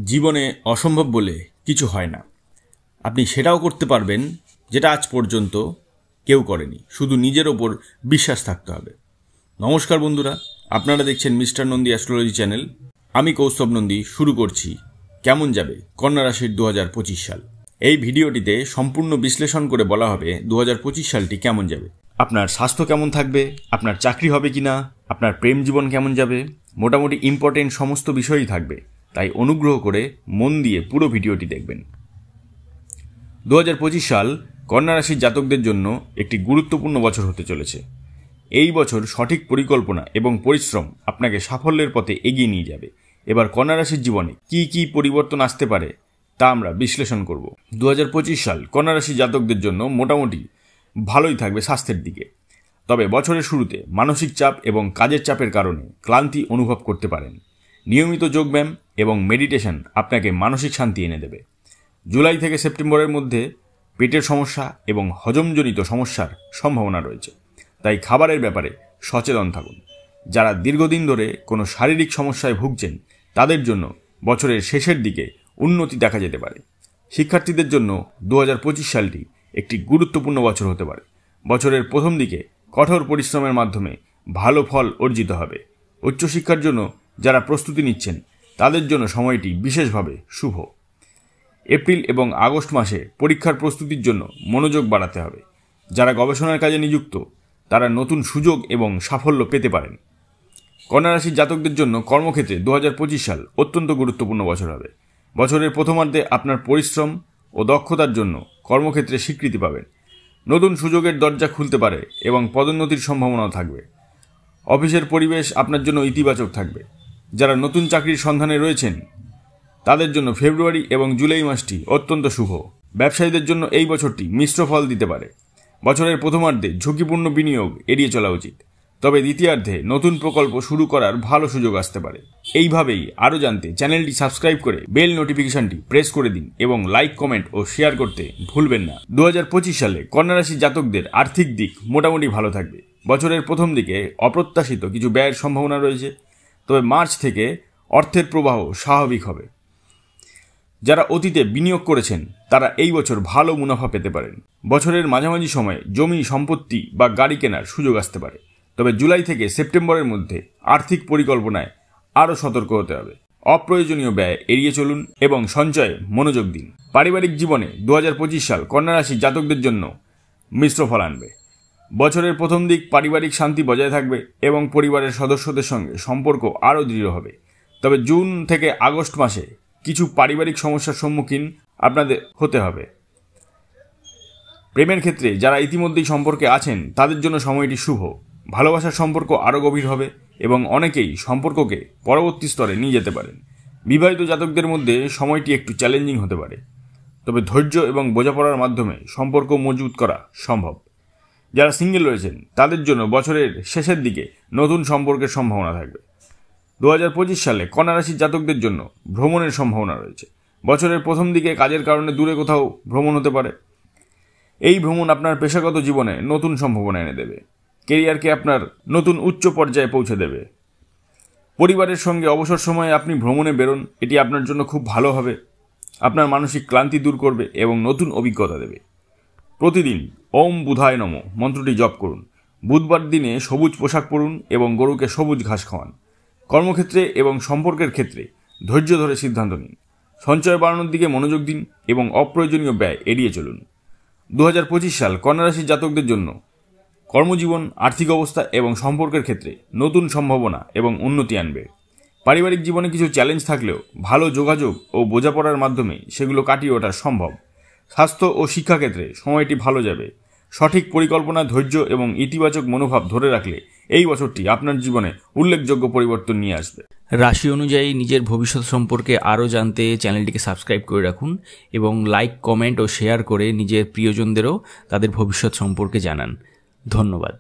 জীবনে অসম্ভব বলে কিছু হয় না। আপনি সেটাও করতে পারবেন যেটা আজ পর্যন্ত কেউ করেনি। শুধু নিজের ওপর বিশ্বাস থাকতে হবে। নমস্কার বন্ধুরা, আপনারা দেখছেন মিস্টার নন্দী অ্যাস্ট্রোলজি চ্যানেল। আমি কৌস্তব নন্দী শুরু করছি কেমন যাবে কন্যা রাশির 2025 সাল। এই ভিডিওটিতে সম্পূর্ণ বিশ্লেষণ করে বলা হবে 2025 সালটি কেমন যাবে। আপনার স্বাস্থ্য কেমন থাকবে, আপনার চাকরি হবে কিনা, আপনার প্রেম জীবন কেমন যাবে, মোটামুটি ইম্পর্টেন্ট সমস্ত বিষয়ই থাকবে। তাই অনুগ্রহ করে মন দিয়ে পুরো ভিডিওটি দেখবেন। 2025 সাল কন্যা রাশির জাতকদের জন্য একটি গুরুত্বপূর্ণ বছর হতে চলেছে। এই বছর সঠিক পরিকল্পনা এবং পরিশ্রম আপনাকে সাফল্যের পথে এগিয়ে নিয়ে যাবে। এবার কন্যা রাশির জীবনে কি কি পরিবর্তন আসতে পারে তা আমরা বিশ্লেষণ করব। 2025 সাল কন্যা রাশির জাতকদের জন্য মোটামুটি ভালোই থাকবে স্বাস্থ্যের দিকে। তবে বছরের শুরুতে মানসিক চাপ এবং কাজের চাপের কারণে ক্লান্তি অনুভব করতে পারেন। নিয়মিত যোগব্যায়াম এবং মেডিটেশন আপনাকে মানসিক শান্তি এনে দেবে। জুলাই থেকে সেপ্টেম্বরের মধ্যে পেটের সমস্যা এবং হজমজনিত সমস্যার সম্ভাবনা রয়েছে, তাই খাবারের ব্যাপারে সচেতন থাকুন। যারা দীর্ঘদিন ধরে কোনো শারীরিক সমস্যায় ভুগছেন তাদের জন্য বছরের শেষের দিকে উন্নতি দেখা যেতে পারে। শিক্ষার্থীদের জন্য 2025 সালটি একটি গুরুত্বপূর্ণ বছর হতে পারে। বছরের প্রথম দিকে কঠোর পরিশ্রমের মাধ্যমে ভালো ফল অর্জিত হবে। উচ্চশিক্ষার জন্য যারা প্রস্তুতি নিচ্ছেন তাদের জন্য সময়টি বিশেষভাবে শুভ। এপ্রিল এবং আগস্ট মাসে পরীক্ষার প্রস্তুতির জন্য মনোযোগ বাড়াতে হবে। যারা গবেষণার কাজে নিযুক্ত তারা নতুন সুযোগ এবং সাফল্য পেতে পারেন। কন্যা রাশির জাতকদের জন্য কর্মক্ষেত্রে 2025 সাল অত্যন্ত গুরুত্বপূর্ণ বছর হবে। বছরের প্রথমার্ধে আপনার পরিশ্রম ও দক্ষতার জন্য কর্মক্ষেত্রে স্বীকৃতি পাবেন। নতুন সুযোগের দরজা খুলতে পারে এবং পদোন্নতির সম্ভাবনাও থাকবে। অফিসের পরিবেশ আপনার জন্য ইতিবাচক থাকবে। যারা নতুন চাকরির সন্ধানে রয়েছেন তাদের জন্য ফেব্রুয়ারি এবং জুলাই মাসটি অত্যন্ত শুভ। ব্যবসায়ীদের জন্য এই বছরটি মিশ্র ফল দিতে পারে। বছরের প্রথমার্ধে ঝুঁকিপূর্ণ বিনিয়োগ এড়িয়ে চলা উচিত, তবে দ্বিতীয়ার্ধে নতুন প্রকল্প শুরু করার ভালো সুযোগ আসতে পারে। এইভাবেই আরও জানতে চ্যানেলটি সাবস্ক্রাইব করে বেল নোটিফিকেশনটি প্রেস করে দিন এবং লাইক, কমেন্ট ও শেয়ার করতে ভুলবেন না। 2025 সালে কন্যা রাশির জাতকদের আর্থিক দিক মোটামুটি ভালো থাকবে। বছরের প্রথম দিকে অপ্রত্যাশিত কিছু ব্যয়ের সম্ভাবনা রয়েছে, তবে মার্চ থেকে অর্থের প্রবাহ স্বাভাবিক হবে। যারা অতীতে বিনিয়োগ করেছেন তারা এই বছর ভালো মুনাফা পেতে পারেন। বছরের মাঝামাঝি সময়ে জমি, সম্পত্তি বা গাড়ি কেনার সুযোগ আসতে পারে, তবে জুলাই থেকে সেপ্টেম্বরের মধ্যে আর্থিক পরিকল্পনায় আরও সতর্ক হতে হবে। অপ্রয়োজনীয় ব্যয় এড়িয়ে চলুন এবং সঞ্চয়ে মনোযোগ দিন। পারিবারিক জীবনে 2025 সাল কন্যা রাশির জাতকদের জন্য মিশ্র ফল আনবে। বছরের প্রথম দিক পারিবারিক শান্তি বজায় থাকবে এবং পরিবারের সদস্যদের সঙ্গে সম্পর্ক আরও দৃঢ় হবে। তবে জুন থেকে আগস্ট মাসে কিছু পারিবারিক সমস্যার সম্মুখীন আপনাদের হতে হবে। প্রেমের ক্ষেত্রে যারা ইতিমধ্যেই সম্পর্কে আছেন তাদের জন্য সময়টি শুভ। ভালোবাসার সম্পর্ক আরও গভীর হবে এবং অনেকেই সম্পর্ককে পরবর্তী স্তরে নিয়ে যেতে পারেন। বিবাহিত জাতকদের মধ্যে সময়টি একটু চ্যালেঞ্জিং হতে পারে, তবে ধৈর্য এবং বোঝাপড়ার মাধ্যমে সম্পর্ক মজবুত করা সম্ভব। যারা সিঙ্গেল রয়েছেন তাদের জন্য বছরের শেষের দিকে নতুন সম্পর্কের সম্ভাবনা থাকবে। 2025 সালে কন্যা রাশির জাতকদের জন্য ভ্রমণের সম্ভাবনা রয়েছে। বছরের প্রথম দিকে কাজের কারণে দূরে কোথাও ভ্রমণ হতে পারে। এই ভ্রমণ আপনার পেশাগত জীবনে নতুন সম্ভাবনা এনে দেবে। কেরিয়ারকে আপনার নতুন উচ্চ পর্যায়ে পৌঁছে দেবে। পরিবারের সঙ্গে অবসর সময়ে আপনি ভ্রমণে বেরোন, এটি আপনার জন্য খুব ভালো হবে। আপনার মানসিক ক্লান্তি দূর করবে এবং নতুন অভিজ্ঞতা দেবে। প্রতিদিন ওম বুধায় নমঃ মন্ত্রটি জপ করুন। বুধবার দিনে সবুজ পোশাক পরুন এবং গরুকে সবুজ ঘাস খাওয়ান। কর্মক্ষেত্রে এবং সম্পর্কের ক্ষেত্রে ধৈর্য ধরে সিদ্ধান্ত নিন। সঞ্চয় বাড়ানোর দিকে মনোযোগ দিন এবং অপ্রয়োজনীয় ব্যয় এড়িয়ে চলুন। 2025 সাল কন্যা রাশির জাতকদের জন্য কর্মজীবন, আর্থিক অবস্থা এবং সম্পর্কের ক্ষেত্রে নতুন সম্ভাবনা এবং উন্নতি আনবে। পারিবারিক জীবনে কিছু চ্যালেঞ্জ থাকলেও ভালো যোগাযোগ ও বোঝাপড়ার মাধ্যমে সেগুলো কাটিয়ে ওঠা সম্ভব। স্বাস্থ্য ও শিক্ষাক্ষেত্রে সময়টি ভালো যাবে। সঠিক পরিকল্পনা, ধৈর্য এবং ইতিবাচক মনোভাব ধরে রাখলে এই বছরটি আপনার জীবনে উল্লেখযোগ্য পরিবর্তন নিয়ে আসবে। রাশি অনুযায়ী নিজের ভবিষ্যৎ সম্পর্কে আরও জানতে চ্যানেলটিকে সাবস্ক্রাইব করে রাখুন এবং লাইক, কমেন্ট ও শেয়ার করে নিজের প্রিয়জনদেরও তাদের ভবিষ্যৎ সম্পর্কে জানান। ধন্যবাদ।